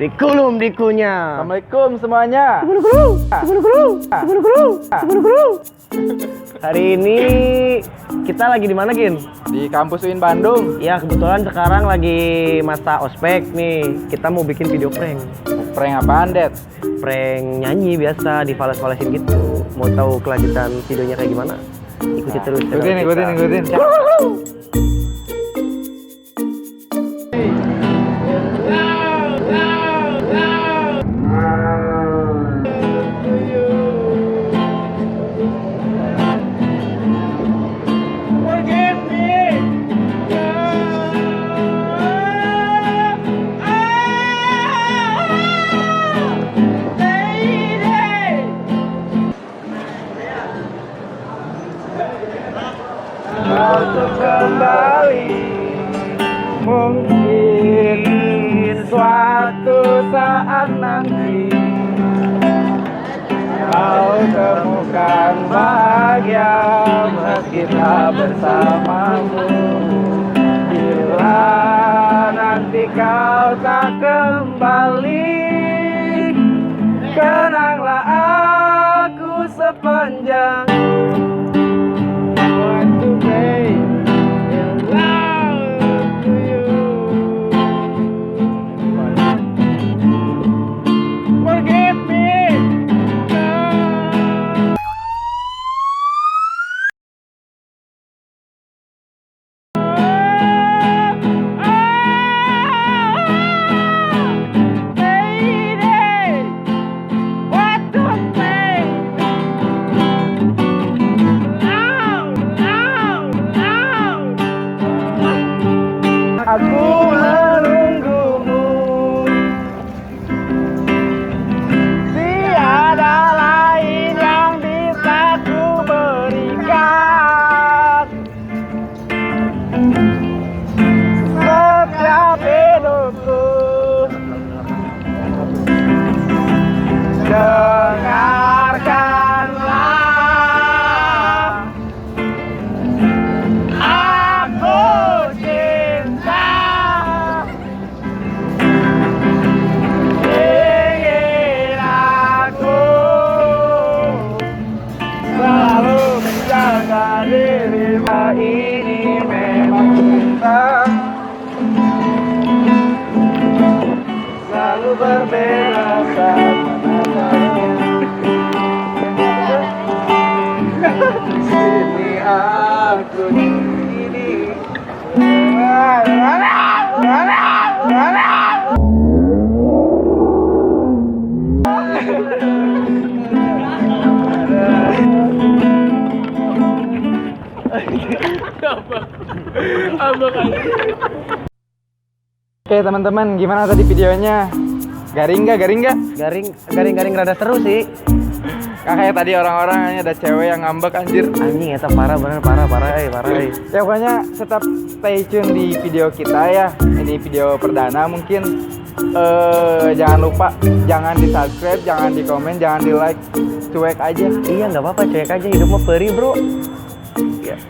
Dikulum dikunya. Assalamualaikum semuanya. Hari ini kita lagi di mana, Gin? Di kampus UIN Bandung. Ya, kebetulan sekarang lagi masa ospek nih. Kita mau bikin video prank. Prank apaan, Det? Prank nyanyi biasa, divales-valesin gitu. Mau tahu kelanjutan videonya kayak gimana? Ikuti terus channel kita. Ikutin. Untuk kembali, mungkin suatu saat nanti kau temukan bahagia meski tak bersamamu. Bila nanti kau tak kembali, kenanglah aku sepanjang aku menunggumu, tiada lain yang bisa ku berikan. Setiap hidupku dengarkanlah, aku cinta. Ingin aku selalu menjaga dirimu. Ini memang cinta, selalu berbeda saat sini aku ini. Oke teman-teman, gimana tadi videonya? Garing nggak? Garing rada seru sih. Kayak tadi orang-orang ada cewek yang ngambek anjir. Anjing, eta parah bener, parah. Ya pokoknya tetap stay tune di video kita ya. Ini video perdana mungkin. Jangan lupa, jangan di subscribe, jangan di komen, jangan di like, cuek aja. Iya, nggak apa-apa, cuek aja, hidup mah perih, bro. Ya.